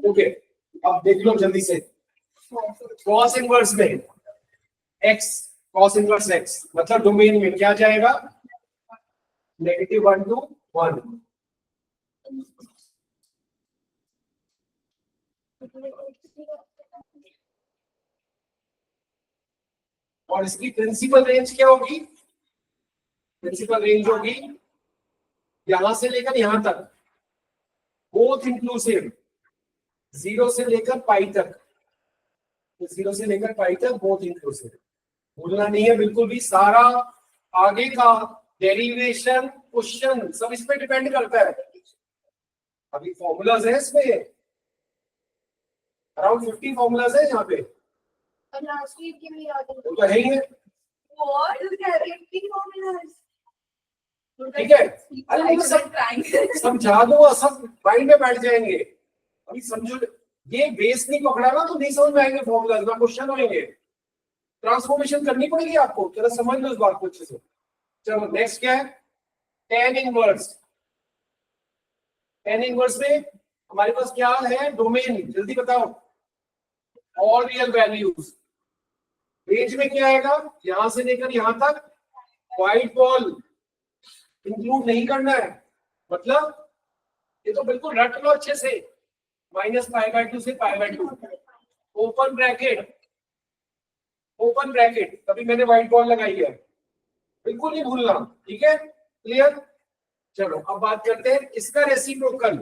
Okay, अब देख लो जल्दी से। कॉस इनवर्स में x, कॉस इनवर्स x मतलब डोमेन में क्या जाएगा? -1 to 1। और इसकी प्रिंसिपल रेंज क्या होगी? प्रिंसिपल रेंज होगी यहां से लेकर यहां तक, बोथ इंक्लूसिव, 0 से लेकर पाई तक। तो 0 से लेकर पाई तक बोथ इंक्लूसिव, भूलना नहीं है बिल्कुल भी। सारा आगे का डेरिवेशन, क्वेश्चन सब इस पे डिपेंड करता है। अभी फॉर्मूलाज है इसमें, अराउंड 50 फॉर्मूलाज है यहाँ पे। तो है ही है, ठीक है। अरे सब समझा दो, सब माइंड में बैठ जाएंगे। अभी समझो, ये बेस नहीं पकड़ा ना तो नहीं समझ में आएंगे फॉर्मूलाज ना, क्वेश्चन होंगे। ट्रांसफॉर्मेशन करनी पड़ेगी आपको, जरा समझ लो इस बात को अच्छे से। चलो नेक्स्ट क्या है? tan inverse. tan इनवर्स में हमारे पास क्या है? डोमेन, जल्दी बताओ। All real values. रेंज में क्या आएगा? यहां से लेकर यहां तक। व्हाइट बॉल इंक्लूड नहीं करना है, मतलब ये तो बिल्कुल रट लो अच्छे से। -π/2 से π/2, ओपन ब्रैकेट, ओपन ब्रैकेट, तभी मैंने व्हाइट बॉल लगाई है, बिल्कुल नहीं भूलना, ठीक है? क्लियर? चलो अब बात करते हैं इसका रेसिप्रोकल,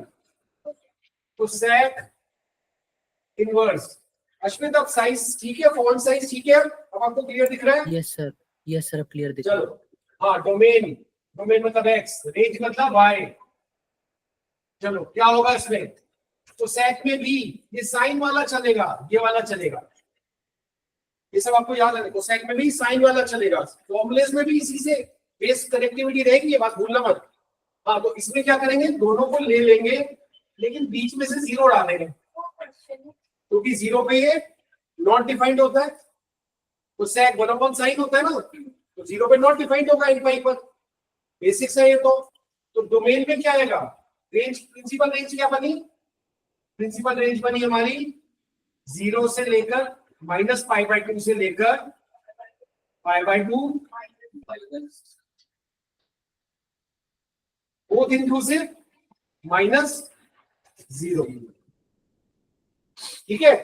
तो सेक इनवर्स। अश्विन अब साइज ठीक है, फॉन्ट साइज ठीक है, अब आपको क्लियर दिख रहा है? Yes sir, yes sir, clear दिख रहा है। चलो हाँ, डोमेन, डोमेन मतलब x, रेंज मतलब y। चलो क्या होगा इसमें? तो सेक में भी ये साइन वाला चलेगा, ये वाला चलेगा, ये सब आपको याद है। तो सेक में भी साइन वाला चलेगा, फॉर्मुलेस में भी इसी से बेस कनेक्टिविटी रहेगी, ये बात भूलना मत। हाँ, तो इसमें क्या करेंगे? दोनों को ले लेंगे, लेकिन बीच में से 0 डालेंगे, क्योंकि 0 पे ये नॉट डिफाइंड होता है। तो सेक 1/sin होता है ना, तो 0 पे नॉट डिफाइंड होगा इन पाई पर, बेसिक्स है ये। तो डोमेन में क्या आएगा? रेंज, प्रिंसिपल रेंज क्या बनी? प्रिंसिपल रेंज बनी हमारी 0 से लेकर -π/2 से लेकर π/2, बोथ इंक्लूसिव -0, ठीक है?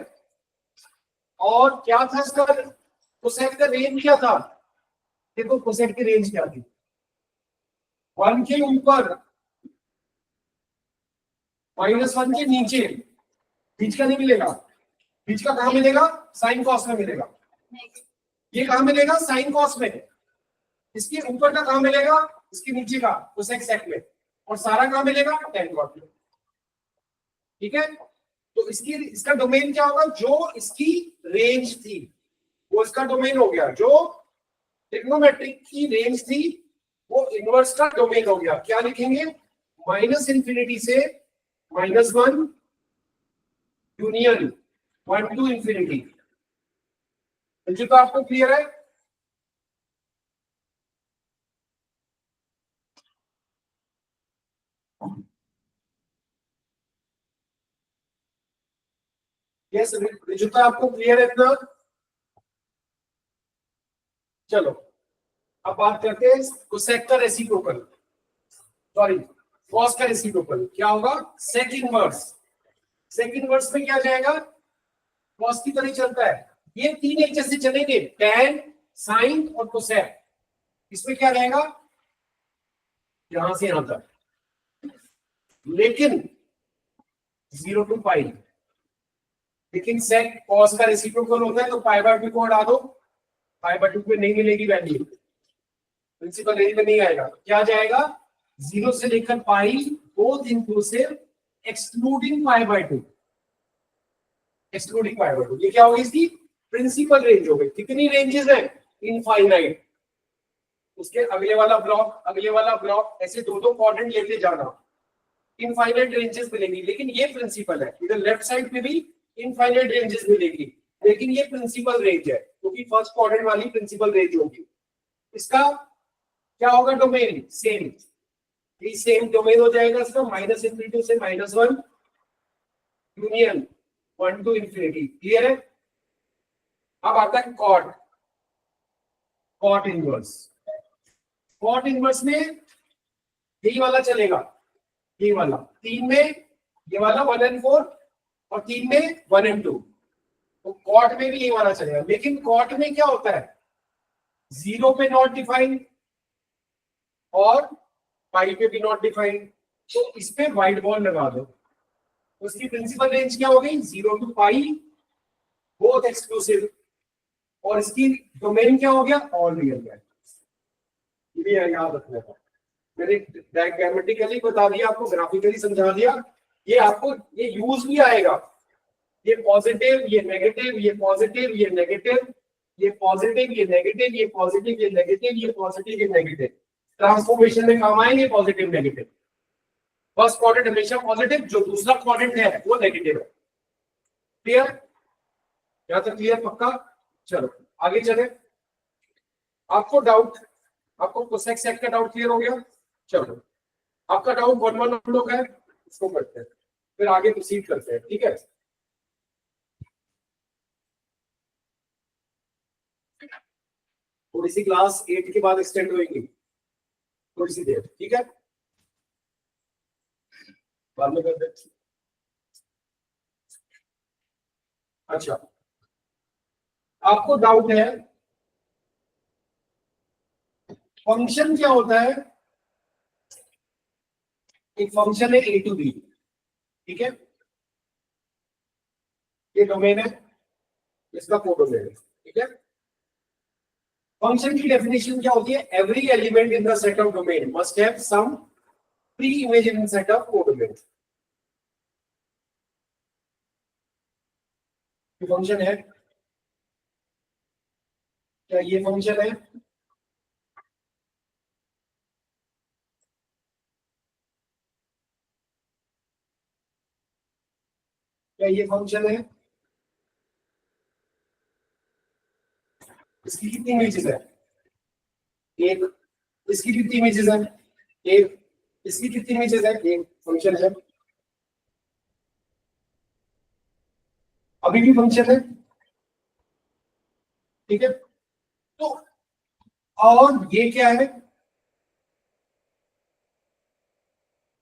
और क्या था इसका कोसेक का रेंज? क्या था? देखो कोसेक की रेंज क्या थी? 1 के ऊपर, -1 के नीचे, बीच का नहीं मिलेगा। बीच का कहां मिलेगा? साइन कॉस में मिलेगा। ये कहां मिलेगा? साइन कॉस में। इसके ऊपर का कहां मिलेगा? इसके नीचे का कोसेक सेक में। और सारा कहां मिलेगा? tan कॉस में, ठीक है? तो इसका डोमेन क्या होगा? जो इसकी रेंज थी वो इसका डोमेन हो गया, जो ट्रिग्नोमेट्रिक की रेंज थी वो इनवर्स का डोमेन हो गया। क्या लिखेंगे? -∞ से -1 यूनियन 1 to ∞। तो आपको क्लियर है? यस रिजुता, आपको क्लियर है इतना? चलो अब बात करते हैं कोसेक का रेसिप्रोकल, सॉरी कॉस का रेसिप्रोकल। क्या होगा? Sec inverse. सेक इनवर्स में क्या जाएगा? कॉस की तरह चलता है, ये तीन एक जैसे चलेंगे, tan, साइन और कोसेक। इसमें क्या रहेगा? यहां से यहां तक, लेकिन 0 to π। लेकिन सेक कॉस का रेसिप्रोकल होता है, तो π/2 को हटा दो, π/2 पे नहीं मिलेगी वैल्यू, प्रिंसिपल रेंज में नहीं आएगा। क्या जाएगा? 0 से लेकर पाई, बोथ इंक्लूसिव, एक्सक्लूडिंग π/2, एक्सक्लूडिंग π/2। ये क्या होगी? इसकी प्रिंसिपल रेंज हो गई। कितनी रेंजेस है? इनफाइनाइट। उसके अगले वाला ब्लॉक, अगले वाला ब्लॉक, ऐसे दो क्वाड्रेंट लेते जाना, इनफाइनाइट रेंजेस मिलेंगी। लेकिन ये प्रिंसिपल है, इधर लेफ्ट साइड पे भी इनफाइनाइट रेंजेस मिलेगी, लेकिन ये प्रिंसिपल रेंज है, क्योंकि फर्स्ट क्वाड्रेंट वाली प्रिंसिपल रेंज होगी। इसका क्या होगा? डोमेन सेम, ये सेम डोमेन हो जाएगा इसका, माइनस इंफिनिटी से -1 यूनियन 1 टू इंफिनिटी। क्लियर है? अब आता है cot, cot inverse. Cot inverse में यही वाला चलेगा, ये वाला 3 में, ये वाला 1 and 4, और 3 में 1 and 2। तो कॉट में भी यही वाला चलेगा, लेकिन कॉट में क्या होता है, 0 पे नॉट डिफाइंड और पाई पे भी नॉट डिफाइंड। तो इस पे व्हाइट बॉल लगा दो, उसकी प्रिंसिपल रेंज क्या हो गई, 0 टू पाई बोथ एक्सक्लूसिव, और इसकी डोमेन क्या हो गया, ऑल रियल है। ये याद रखना था, मैंने डायग्रामेटिकली बता दिया आपको, ग्राफिकली समझा दिया, ये आपको ये यूज भी आएगा। ये पॉजिटिव, ये नेगेटिव, ये पॉजिटिव, ये नेगेटिव, ये पॉजिटिव, ये नेगेटिव, ये पॉजिटिव, ये नेगेटिव, ये पॉजिटिव, ये नेगेटिव, ट्रांसफॉर्मेशन में काम आएंगे पॉजिटिव नेगेटिव। फर्स्ट क्वाड्रेंट हमेशा पॉजिटिव, जो दूसरा क्वाड्रेंट है वो नेगेटिव है। क्लियर? यहां तक क्लियर? पक्का? चलो आगे चले। आपको डाउट, आपको कोसेक सेक का डाउट क्लियर हो गया? चलो आपका डाउट 1-1 हम लोग है, इसको करते हैं, फिर आगे प्रोसीड करते हैं। ठीक है? थोड़ी सी क्लास 8 के बाद एक्सटेंड होगी, थोड़ी सी देर। ठीक है, बाद में करते हैं। अच्छा, आपको डाउट है फंक्शन क्या होता है? एक फंक्शन है a to b, ठीक है, ये डोमेन है, इसका कोडोमेन है। ठीक है, फंक्शन की डेफिनेशन क्या होती है? Every element in the set of domain must have some preimage in set of codomain. ये फंक्शन है क्या? ये फंक्शन है, क्या ये फंक्शन है? इसकी कितनी इमेजेस है? एक। इसकी कितनी इमेजेस है? एक। इसकी कितनी इमेजेस है? एक। फंक्शन है, अभी भी फंक्शन है। ठीक है, तो और ये क्या है?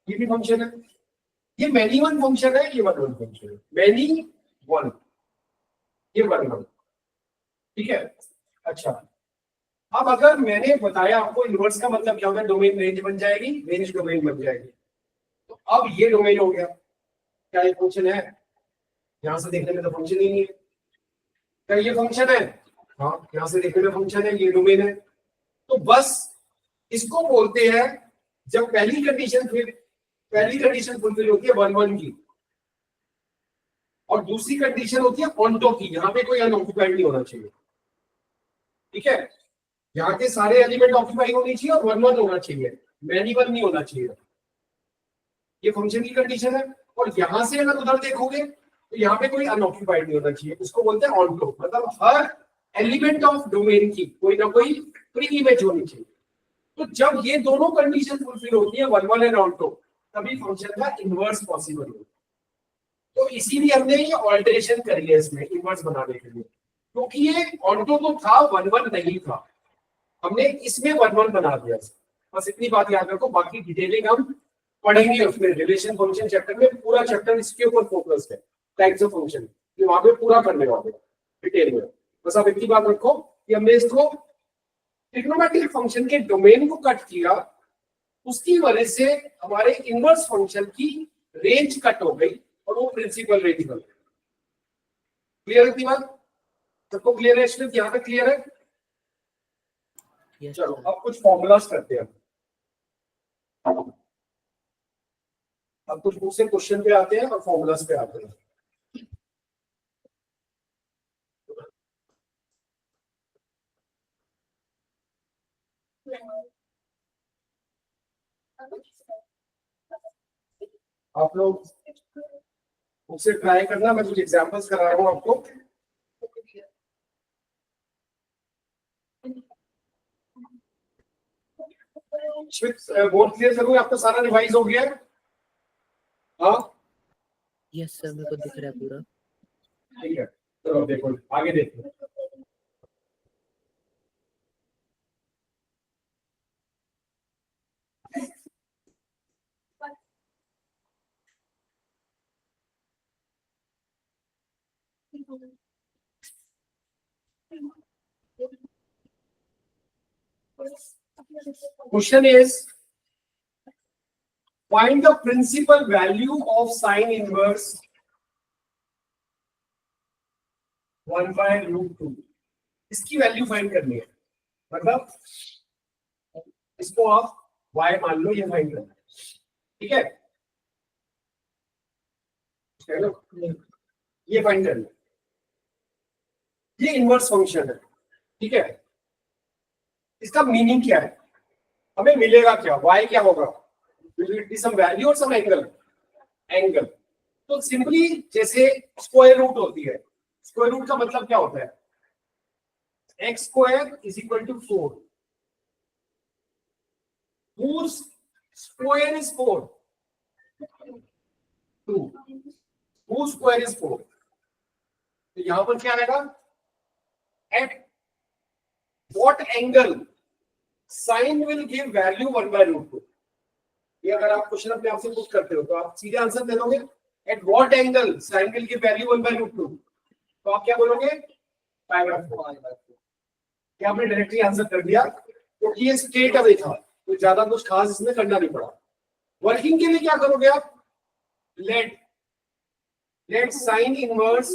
ये भी फंक्शन है। ये मैनी वन फंक्शन है, ये वन वन फंक्शन है। मैनी वन, ये वन वन। ठीक है, अच्छा, अब अगर मैंने बताया आपको इनवर्स का मतलब क्या होगा, डोमेन रेंज बन जाएगी, रेंज डोमेन बन जाएगी। तो अब ये डोमेन हो गया, क्या ये फंक्शन है? यहां से देखने में तो फंक्शन ही नहीं है। क्या ये फंक्शन है? हाँ, यहां से देखने में फंक्शन है, ये डोमेन है। तो बस इसको बोलते हैं, जब पहली कंडीशन फुलफिल होती है 1-1 की, और दूसरी कंडीशन होती है ऑन की, यहाँ पे कोई अनऑक्यूपाइड नहीं होना चाहिए। ठीक है, यहाँ के सारे एलिमेंट ऑक्यूपाई होनी चाहिए और 1-1 होना चाहिए, मैनी वन नहीं होना चाहिए। ये फंक्शन की कंडीशन है। और यहां से अगर उधर देखोगे तो यहाँ पे कोई अनऑक्यूपाइड नहीं होना चाहिए, उसको बोलते हैं ऑन मतलब हर एलिमेंट ऑफ डोमेन की कोई ना कोई प्री इमेज होनी चाहिए। तो जब ये दोनों कंडीशन फुलफिल होती है 1-1 एंड ऑन तभी फंक्शन का इनवर्स पॉसिबल होगा। तो इसीलिए हमने ये ऑल्टरेशन करी है इसमें इनवर्स बनाने के लिए, क्योंकि ये ऑन्टो तो था, 1-1 नहीं था, हमने इसमें 1-1 बना दिया। बस इतनी बात याद रखो, बाकी डिटेलिंग हम पढ़ेंगे उसमें, रिलेशन फंक्शन चैप्टर में। पूरा चैप्टर इसके ऊपर फोकस है, टाइप्स ऑफ फंक्शन, कि वहां पे पूरा करने वाले डिटेल में। बस आप इतनी बात रखो कि हमने इसको ट्रिग्नोमेट्रिक फंक्शन के डोमेन को कट किया, उसकी वजह से हमारे इनवर्स फंक्शन की रेंज कट हो गई और वो प्रिंसिपल रेंज बन गई। क्लियर है इतनी बात? सबको क्लियर है? इसमें यहाँ तक क्लियर है? Yes, चलो sir. अब कुछ फॉर्मूलाज करते हैं। अब कुछ दूसरे क्वेश्चन पे आते हैं और फॉर्मूलाज पे आते हैं। आप लोग मुझसे ट्राई करना, मैं कुछ एग्जांपल्स करा रहा हूँ आपको। बोर्ड क्लियर करूँ, आपका सारा रिवाइज हो गया है? हाँ यस सर, मेरे को दिख रहा है पूरा। ठीक है, चलो देखो आगे देखो। Question is, find the principal value of sine inverse 1 by root 2। इसकी वैल्यू फाइंड करनी है, मतलब इसको आप y मान लो, ये फाइंड करना है, ठीक है? चलो ये फाइंड करना है, ये इनवर्स फंक्शन है, ठीक है? इसका मीनिंग क्या है, हमें मिलेगा क्या, y क्या होगा, will it be some value और सम एंगल, एंगल। तो सिंपली जैसे स्क्वायर रूट होती है, स्क्वायर रूट का मतलब क्या होता है, x square is equal to 4, whose square is 4, 2, whose square is 4। तो यहां पर क्या आएगा, at what angle sin will give value 1 by root 2। ये अगर आप क्वेश्चन अपने आप से पुट करते हो तो आप सीधे आंसर दे दोगे, at what angle sin will give value 1 by root 2, तो आप क्या बोलोगे, पाई बाय 4। क्या आपने डायरेक्टली आंसर कर दिया, क्योंकि ये स्ट्रेट अवे था, तो ज्यादा कुछ खास इसमें करना नहीं पड़ा। वर्किंग के लिए क्या करोगे आप, let sine inverse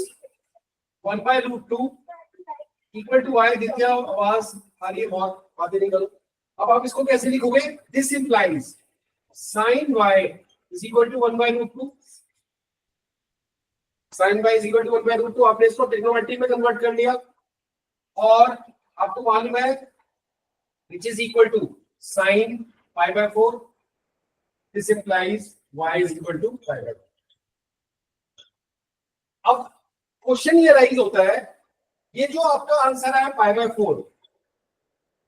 1 by root 2 equal to y। देखिए आवाज आ रही है बहुत, बातें नहीं करो। अब आप इसको कैसे लिखोगे, this implies sin y is equal to 1 by root 2, sin y is equal to 1 by root 2। आपने इसको ट्रिग्नोमेट्री में कन्वर्ट कर लिया, और आपको मालूम है which is equal to sin pi by 4, this implies y is equal to pi by 4। अब क्वेश्चन ये राइज होता है, ये जो आपका आंसर है पाई बाय 4,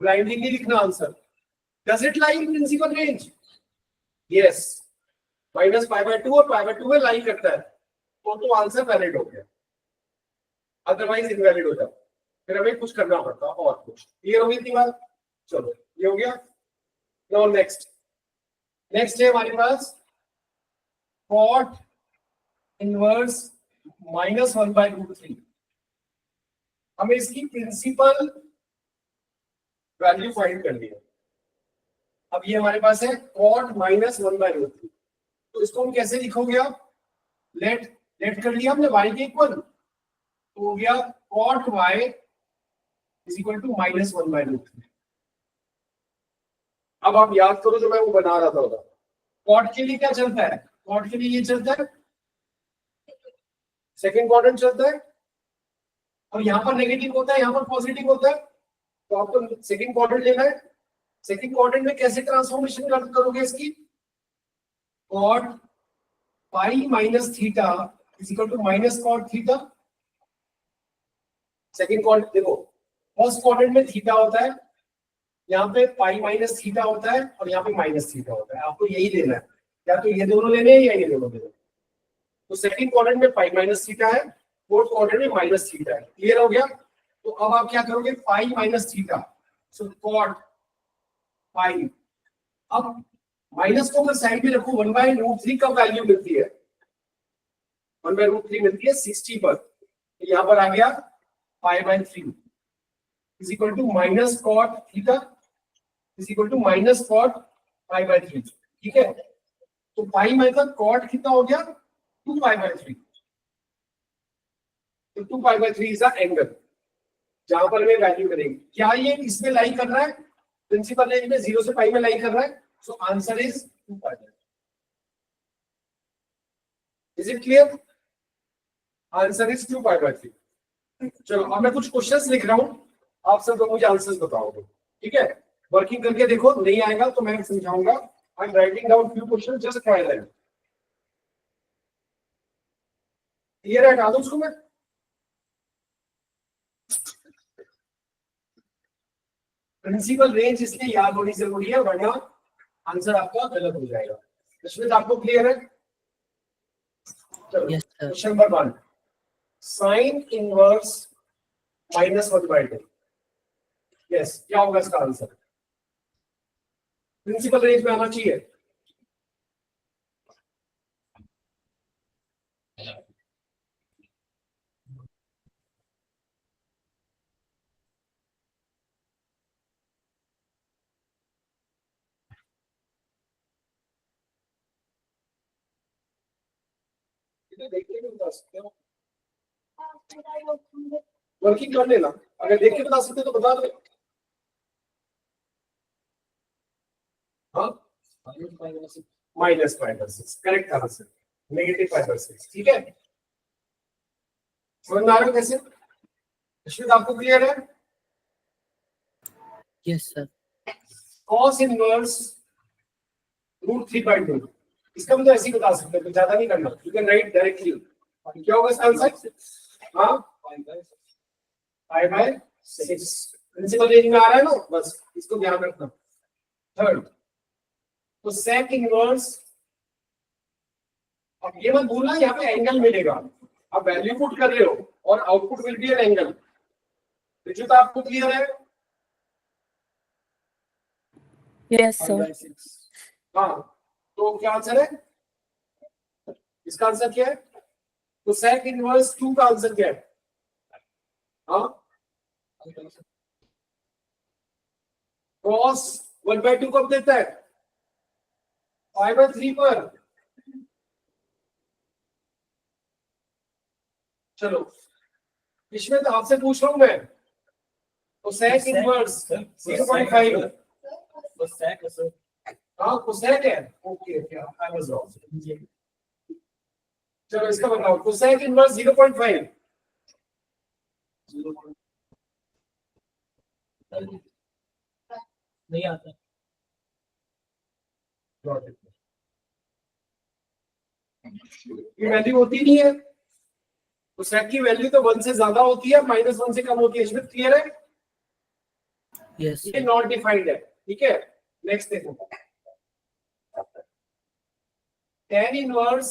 ब्लाइंडली नहीं लिखना answer, does it lie in principle range, yes, minus pi by 2 और पाई बाय 2 में लाई करता है, तो आंसर वैलिड हो गया, अदरवाइज इनवैलिड हो जाता, फिर हमें कुछ करना पड़ता और कुछ। क्लियर हो गई इतनी बात, चलो ये हो गया। नाउ नेक्स्ट है हमारे पास cot इनवर्स -1 by √3। हमें इसकी प्रिंसिपल वैल्यू फाइंड करनी है। अब ये हमारे पास है cot -1 by √3, तो इसको हम कैसे लिखोगे आप, लेट कर लिया हमने y के इक्वल, तो हो गया cot y is equal to -1 by √3। अब आप याद करो जो मैं वो बना रहा था, कॉट के लिए क्या चलता है, कॉट के लिए ये चलता है, सेकंड क्वाड्रेंट चलता है, और यहां पर नेगेटिव होता है, यहां पर पॉजिटिव होता है, तो आपको सेकंड क्वाड्रेंट लेना है। सेकंड क्वाड्रेंट में कैसे ट्रांसफॉर्मेशन करोगे इसकी, cot pi minus theta is equal to minus cot theta. Second quadrant देखो, फर्स्ट क्वाड्रेंट में थीटा होता है, यहाँ पे पाई माइनस थीटा होता है, और यहाँ पे माइनस थीटा होता है, आपको यही लेना है, या तो ये दोनों लेने हैं या ये दोनों लेने हैं। तो सेकंड क्वाड्रेंट में पाई माइनस थीटा है, फोर्थ क्वाड्रेंट में माइनस थीटा है। क्लियर हो गया, तो अब आप क्या करोगे, पाई माइनस थीटा, सो कॉट पाई। अब माइनस को अगर साइड में रखो, 1 by √3 का वैल्यू मिलती है, 1 by √3 मिलती है 60 पर, तो यहाँ पर आ गया pi by 3 is equal to minus cot theta is equal to minus cot pi by 3। ठीक है, तो पाई मतलब कॉट कितना हो गया, 2 पाई बाय 3। तो 2 pi by 3 is the angle जहां पर हमें वैल्यू करेंगे। क्या ये इसमें लाई कर रहा है, प्रिंसिपल रेंज में 0 से पाई में लाई कर रहा है, so answer is 2 pi bye. Is it clear, answer is 2 pi by 3। चलो अब मैं कुछ क्वेश्चंस लिख रहा हूं, आप सब लोग मुझे आंसर्स बताओगे, ठीक है? वर्किंग करके देखो, नहीं आएगा तो मैं समझाऊंगा। I am writing down few questions, just try them. Clear है, हटा दूं उसको मैं? प्रिंसिपल रेंज इसलिए याद होनी जरूरी है, वरना आंसर आपका गलत हो जाएगा। रश्मित आपको क्लियर है? चलो Yes, sir. Question number 1, sine inverse -1/2। Yes, क्या होगा इसका आंसर? प्रिंसिपल रेंज में आना चाहिए। इधर देख के भी बता सकते हो, वर्किंग कर लेना। अगर देख के बता सकते हो तो बता दो। हाँ, -5/6 करेक्ट आंसर, -5/6। ठीक है, समझ में आ रहा है कैसे? रश्मित आपको क्लियर है? Yes, sir. cos इनवर्स √3/2, इसका मतलब ऐसे ही बता सकते हो, ज्यादा नहीं करना, यू कैन राइट डायरेक्टली। क्या होगा इसका आंसर? हाँ, 5/6 प्रिंसिपल रेंज में आ रहा है ना, बस इसको ध्यान रखना। थर्ड, तो सेक इनवर्स, अब ये मत भूलना यहाँ पे एंगल मिलेगा, आप वैल्यू पुट कर रहे हो और output will be an angle. Riju, तो आपको क्लियर है? Yes, sir. हाँ, तो क्या आंसर है इसका? आंसर क्या है? तो सेक इनवर्स 2 का आंसर क्या है? हाँ, cos 1/2 कब देता है? 5/3 पर। चलो, इसमें तो आपसे पूछ रहा हूं मैं, तो सेक इनवर्स 0.5। हाँ, कोसेक है। Okay okay, I was wrong. चलो इसका बताओ, कोसेक इनवर्स 0.5। नहीं आता। ये वैल्यू होती नहीं है, कोसेक की वैल्यू तो 1 से ज्यादा होती है, -1 से कम होती है। इसमें क्लियर है? Yes, ये sir. नॉट डिफाइंड है। ठीक है, नेक्स्ट देखो, tan inverse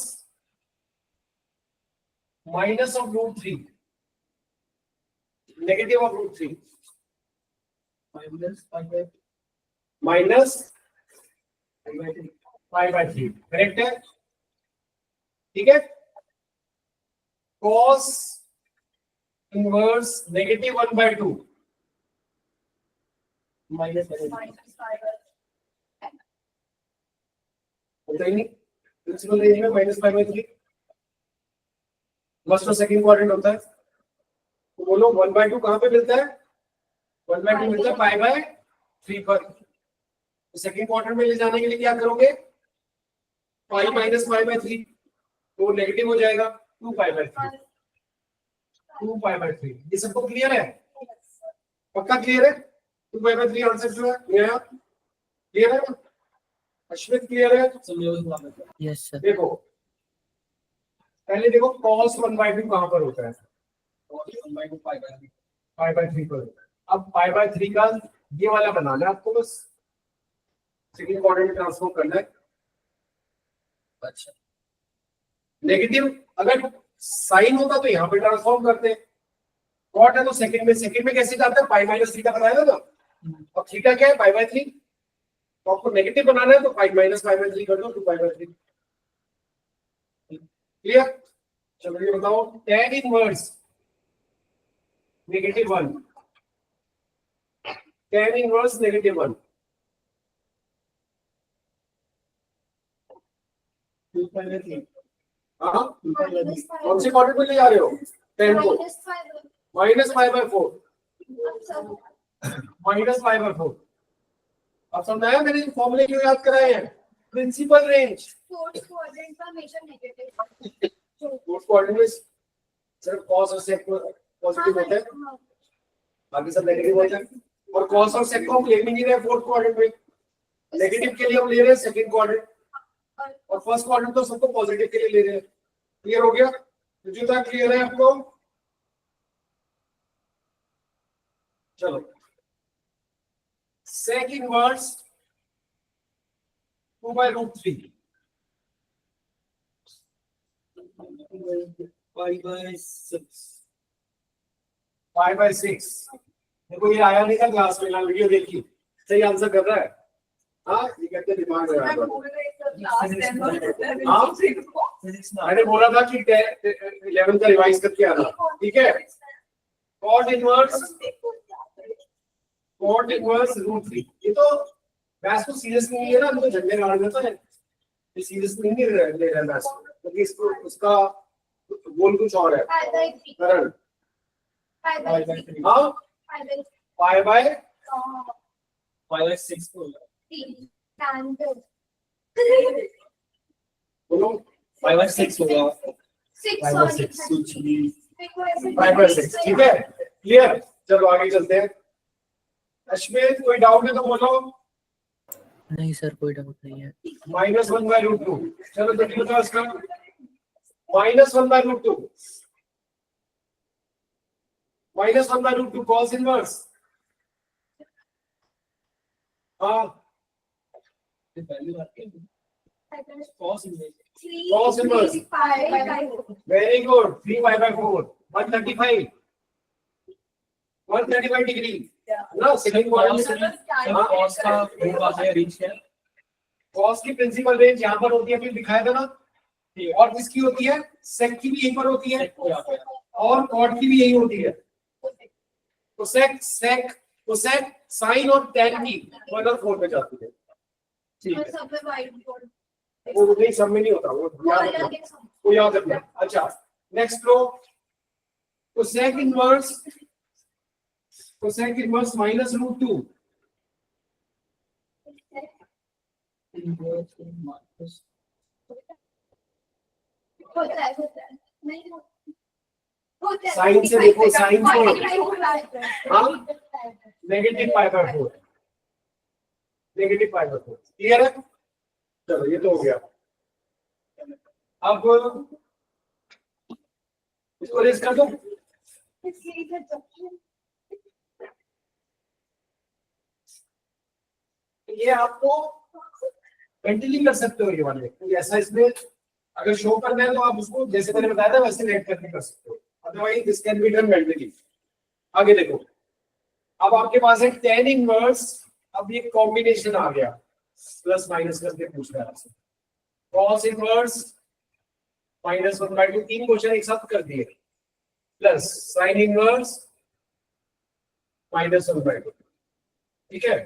minus of √3, negative of √3, minus 5/3, correct है? ठीक है, cos इनवर्स -1/2, होता ही नहीं प्रिंसिपल रेंज में, -5/3 फर्स्ट और सेकंड क्वाड्रेंट होता है। तो बोलो 1/2 कहां पे मिलता है? 1/2 मिलता है π/3 पर। तो सेकंड क्वाड्रेंट में ले जाने के लिए क्या करोगे? पाई -π/3, तो नेगेटिव हो जाएगा, 2π/3। 2π/3, ये सबको क्लियर है? पक्का क्लियर है? 2π/3 आंसर जो है ये है, क्लियर है? अश्वित क्लियर है? Yes, sir. देखो, पहले देखो cos 1/2 कहां पर होता है? π/3 पर होता है। अब π/3 का ये वाला बनाना है आपको, बस सेकंड क्वाड्रेंट में ट्रांसफॉर्म करना है। अच्छा, नेगेटिव अगर साइन होता तो यहाँ पे ट्रांसफॉर्म करते हैं, कॉट है तो सेकंड में कैसे जाता है? π-3 का बनाया ना, अब थीटा क्या है? π/3, तो आपको नेगेटिव बनाना है तो π-π/3 कर दो, 2π/3। क्लियर? चलो ये बताओ, tan इनवर्स -1, tan इनवर्स -1, हाँ, कौन से क्वाड्रेंट में ले जा रहे हो tan को? -π/4, -π/4। अब समझाया मैंने, फॉर्मूले क्यों याद कराए हैं? प्रिंसिपल रेंज, फोर्थ क्वाड्रेंट का मेजर नेगेटिव। फोर्थ क्वाड्रेंट में सिर्फ cos और sec पॉजिटिव होता है, बाकी सब नेगेटिव होता है। और cos और sec को हम ले भी नहीं रहे फोर्थ क्वाड्रेंट में, नेगेटिव के लिए हम ले रहे हैं सेकंड क्वाड्रेंट, और फर्स्ट क्वाड्रेंट तो सबको पॉजिटिव के लिए ले रहे हैं। क्लियर हो गया? जो तक क्लियर है आपको? चलो, sec इनवर्स 2/√3 5/6 देखो ये आया नहीं था क्लास में ना वीडियो देखी सही आंसर कर रहा है हाँ ये कहते दिमाग में मैंने बोला था कि 11 का रिवाइज करके आना ठीक है कॉट इनवर्स √3 ये तो मैथ्स को सीरियस नहीं है ना तो झंडे गाड़ देता है ये सीरियस नहीं ले रहा है मैथ्स क्योंकि इसको उसका गोल कुछ और है करण हाँ 5/6 बोलो 5/6 होगा 5/6 ठीक है क्लियर चलो आगे चलते हैं अश्विन कोई डाउट है तो बोलो नहीं सर कोई डाउट नहीं है -1/√2 चलो जल्दी बताओ इसका -1/√2 -1/√2 cos इनवर्स हाँ cos inverse very good 3/4 135 degree ना सेकंड cos का वो आ गया रीच है cos की प्रिंसिपल रेंज यहाँ पर होती है अभी दिखाया था ना और किसकी होती है sec की भी यहीं पर होती है और cot की भी यही होती है तो sec sin और tan की 1/4 पे जाती है ठीक है वो नहीं सब में नहीं होता वो याद रखना अच्छा नेक्स्ट रो तो sec इनवर्स -√2 साइन से देखो साइन को हाँ -π/4 क्लियर है चलो ये तो हो गया अब इसको रेस कर दो ये आपको मेंटली कर सकते हो ये वाले ऐसा इसमें अगर शो करना है तो आप उसको जैसे मैंने बताया था वैसे रेट करके कर सकते हो otherwise this can be done mentally आगे देखो अब आपके पास है tan इनवर्स अब ये कॉम्बिनेशन आ गया प्लस माइनस करके पूछ रहा है आपसे cos इनवर्स -1/2 तीन क्वेश्चन एक साथ कर दिए प्लस sin इनवर्स -1/2 ठीक है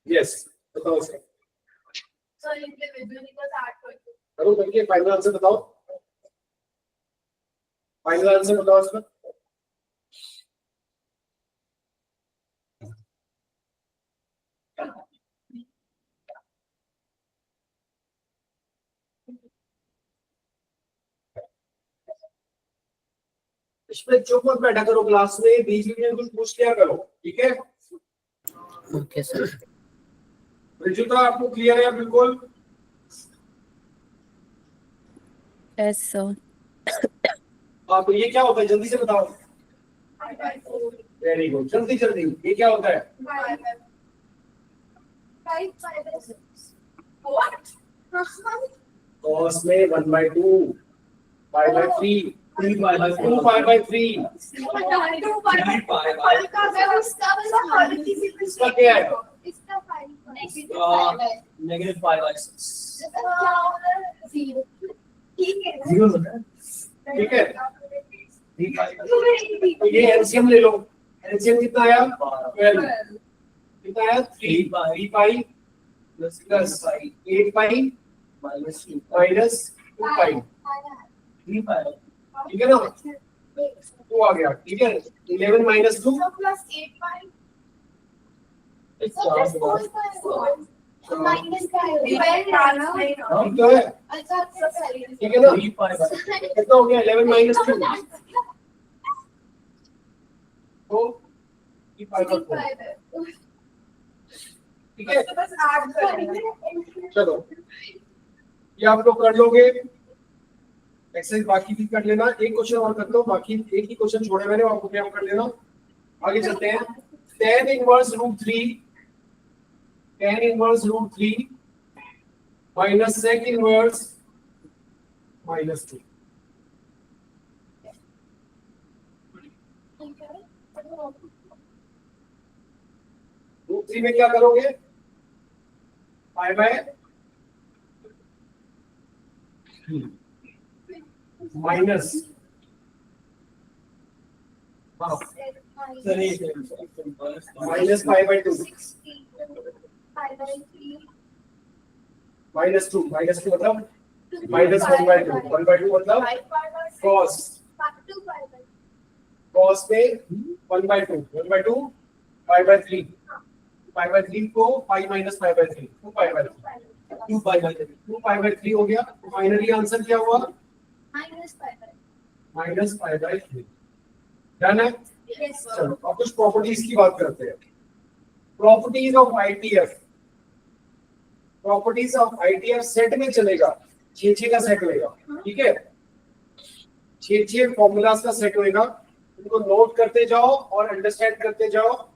यस बताओ सर करो करके फाइनल आंसर बताओ इसका इसमें चुप मत बैठा करो क्लास में बीच में कुछ पूछ लिया करो ठीक है ओके सर रिजुता आपको क्लियर है बिल्कुल यस सर हाँ तो ये क्या होता है जल्दी से बताओ वेरी गुड जल्दी ये क्या होता है cos में 1/2 5/3 2/3 इसका क्या है -5/6 ठीक है तो ये एलसीएम ले लो एलसीएम कितना आया 12 कितना आया 3/3 प्लस 8/2 ठीक है ना 2 आ गया ठीक है 11 - 2 तो है ठीक है ना कितना हो गया 11 - 2 तो ठीक है चलो ये आप लोग कर लोगे एक्सरसाइज बाकी भी कर लेना एक क्वेश्चन और कर लो बाकी एक ही क्वेश्चन छोड़े मैंने आपको क्या कर लेना आगे चलते हैं tan inverse √3 tan inverse root 3 minus sec inverse minus 2. Root 3 में क्या करोगे? Pi by minus minus pi by 2 minus 2 मतलब माइनस 1 बाय 2 1 बाय 2 मतलब cos cos में 1 by 2 1 by 2 pi by 3 pi by 3 को pi minus pi by 3 2 pi by 2 pi by 3 2 pi by 3 हो गया। तो फाइनली आंसर क्या हुआ? Minus pi by 3। डन है। चलो अब कुछ प्रॉपर्टीज की बात करते हैं। Properties of ITF, properties of ITF set में चलेगा, 6 का सेट होएगा, ठीक है, 6 फॉर्मूलाज का सेट होएगा। उनको नोट करते जाओ और अंडरस्टैंड करते जाओ।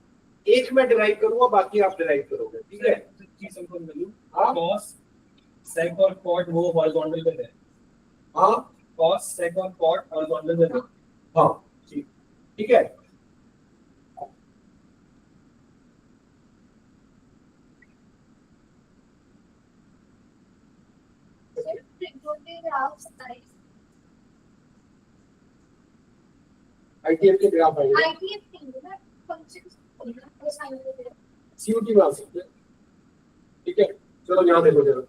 एक मैं डिराइव करूंगा, बाकी आप डिराइव करोगे, ठीक है। हाँ cos sec और cot वो हॉरिजॉन्टल पे है। हाँ cos sec और cot हॉरिजॉन्टल पे है। हाँ ठीक है। आईटीएफ के ग्राफ आएंगे, सीयूटी में आ सकते हैं, ठीक है। चलो यहाँ देखो जरा,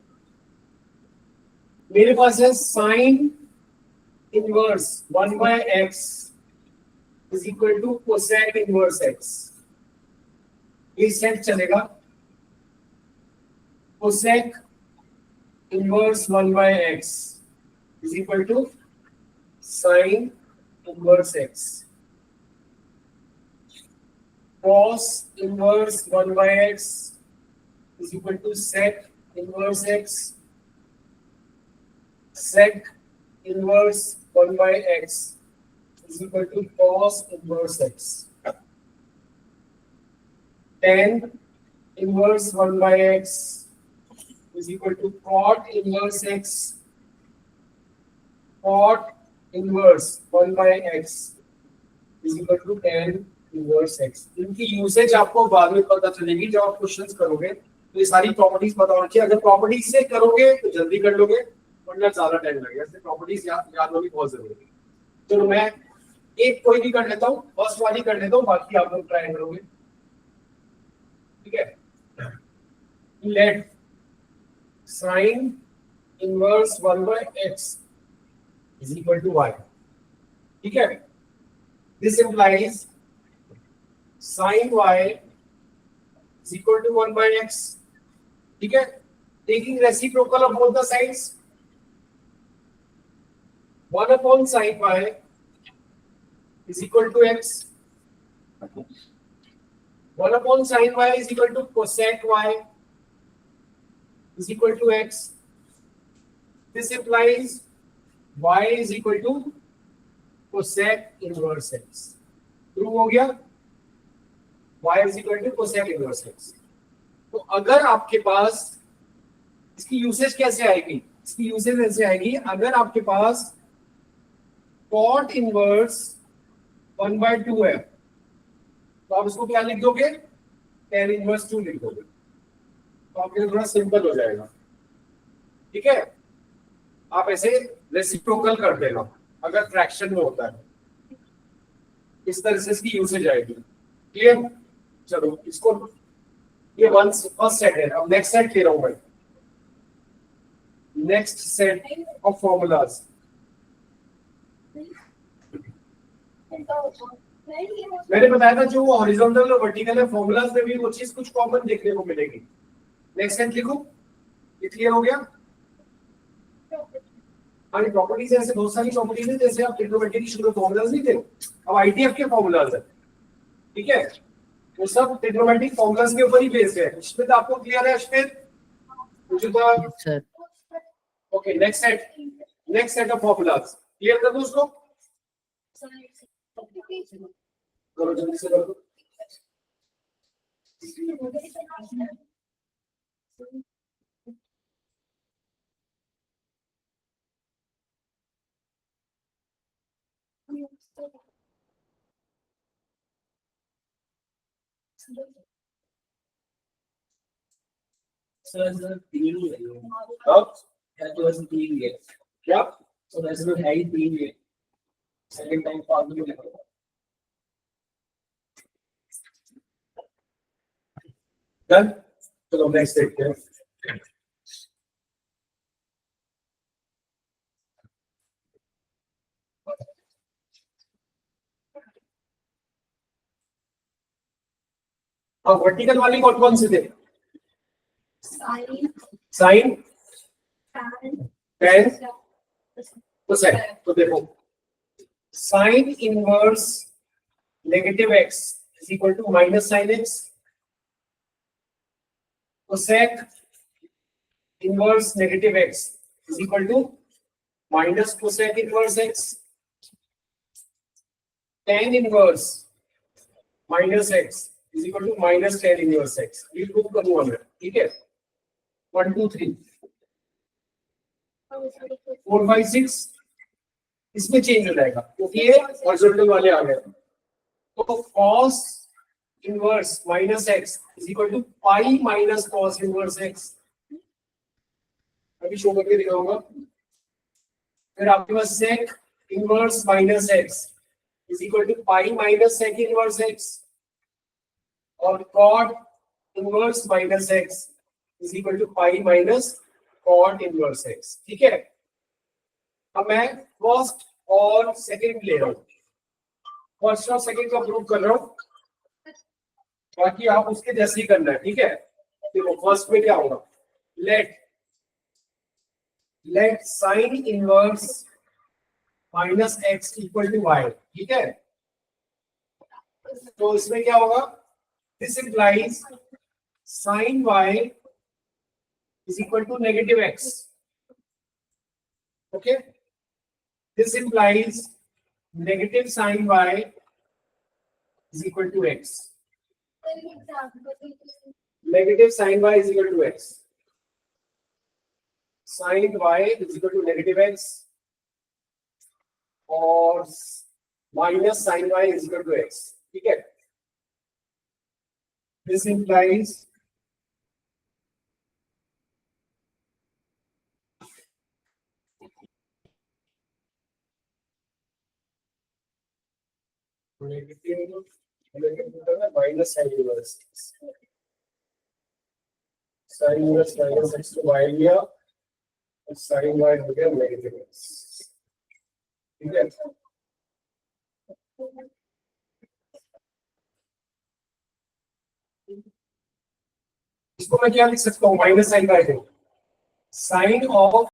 मेरे पास है sine inverse 1 by x is equal to cosec inverse x। ये सेट चलेगा, cosec inverse 1 by x is equal to sine inverse x, cos inverse 1 by x is equal to sec inverse x, sec inverse 1 by x is equal to cos inverse x, tan inverse 1 by x is equal to cot inverse x, cot inverse 1 by x is equal to tan inverse x। इनकी usage आपको बाद में पता चलेगी जब आप questions करोगे, तो ये सारी प्रॉपर्टीज पता होनी चाहिए। अगर प्रॉपर्टीज से करोगे तो जल्दी कर लोगे, वरना ज्यादा टाइम लगेगा। इसलिए प्रॉपर्टीज याद होनी बहुत जरूरी है। चलो मैं एक कोई भी कर लेता हूँ, फर्स्ट वाली कर लेता हूँ, बाकी आप लोग ट्राई करोगे, ठीक है। Let sine inverse 1 by x is equal to y, ठीक है। This implies sin y is equal to 1 by x, ठीक है। Taking reciprocal of both the sides, 1 upon sin y is equal to x, 1 upon sin y is equal to cosec y is equal to x. This implies y is equal to cosec inverse x. True हो गया? y is equal to cosec inverse x। तो अगर आपके पास, इसकी usage कैसे आएगी? इसकी usage ऐसे आएगी, अगर आपके पास cot इनवर्स 1 by 2 है, तो आप इसको क्या लिख दोगे? tan इनवर्स 2 लिख दोगे, तो आपके लिए थोड़ा सिंपल हो जाएगा, ठीक है। आप ऐसे रेसिप्रोकल कर देना अगर फ्रैक्शन में होता है, इस तरह से इसकी यूसेज आएगी। क्लियर? चलो इसको, ये फर्स्ट सेट है। अब नेक्स्ट सेट ले रहा हूं मैं, नेक्स्ट सेट ऑफ फॉर्मूलाज। मैंने बताया था जो हॉरिजॉन्टल और वर्टिकल है, फॉर्मूलाज में भी वो चीज कुछ कॉमन देखने को मिलेगी। नेक्स्ट सेट लिखो, ये क्लियर हो गया? हाँ, प्रॉपर्टीज ऐसे बहुत सारी प्रॉपर्टीज है, जैसे आप ट्रिग्नोमेट्री की शुरू फॉर्मूलाज नहीं थे, अब आईटीएफ के फॉर्मूलाज है, ठीक है। वो सब ट्रिग्नोमेट्रिक फॉर्मूलाज के ऊपर ही बेस्ड है। इसमें तो आपको क्लियर है अश्विन? मुझे तो sir okay. Next set of formulas clear कर दो उसको, करो जल्दी से करो। So that's the theory. अब That was the theory. क्या So that's the high theory. Second time formula. Done. चलो नेक्स्ट देखते हैं। हाँ वर्टिकल वाली कौन कौन से थे? Sine, tan, cosec. तो देखो sine inverse negative x is equal to minus sine x, cosec inverse negative x is equal to minus cosec inverse x, tan inverse minus x is equal to minus tan inverse x. ये prove करूंगा मैं, ठीक है? 1 2 3 4 5 6 इसमें change हो जाएगा क्योंकि ये हॉरिजॉन्टल वाले आ गए। तो cos inverse minus x is equal to pi minus cos inverse x. अभी शो करके दिखाऊंगा। फिर आपके पास sec inverse minus x is equal to pi minus sec inverse x, और cot inverse minus x is equal to pi minus cot inverse x. ठीक है? अब मैं फर्स्ट और सेकंड ले रहा हूँ, फर्स्ट और सेकंड का प्रूव कर रहा हूँ, बाकी आप उसके जैसे ही करना है। ठीक है? देखो फर्स्ट में क्या होगा, let sine inverse minus x equal to y. ठीक है? तो इसमें क्या होगा, this implies sine y is equal to negative x. Okay, this implies negative sin y is equal to x. Negative sin y is equal to x. Sin y is equal to negative x or minus sin y is equal to x. ठीक है? This implies minus sin inverse. Sin inverse minus x to y लिया और sin y हो गया negative x। ठीक है? इसको मैं क्या लिख सकता हूँ, minus sine by sine of